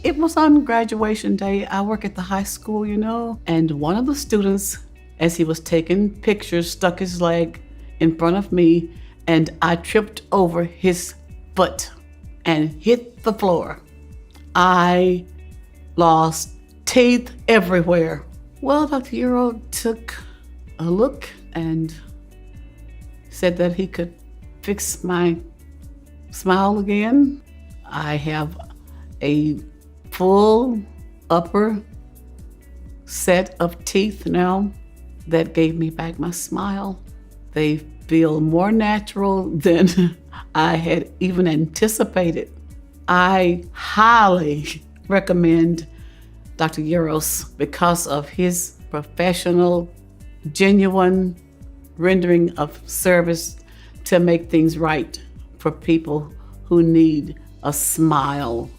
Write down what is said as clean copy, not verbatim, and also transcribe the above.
It was on graduation day. I work at the high school, and one of the students, as he was taking pictures, stuck his leg in front of me, and I tripped over his foot and hit the floor. I lost teeth everywhere. Well, Dr. Iero took a look and said that he could fix my smile again. I have a full upper set of teeth now that gave me back my smile. They feel more natural than I had even anticipated. I highly recommend Dr. Iero's because of his professional, genuine rendering of service to make things right for people who need a smile.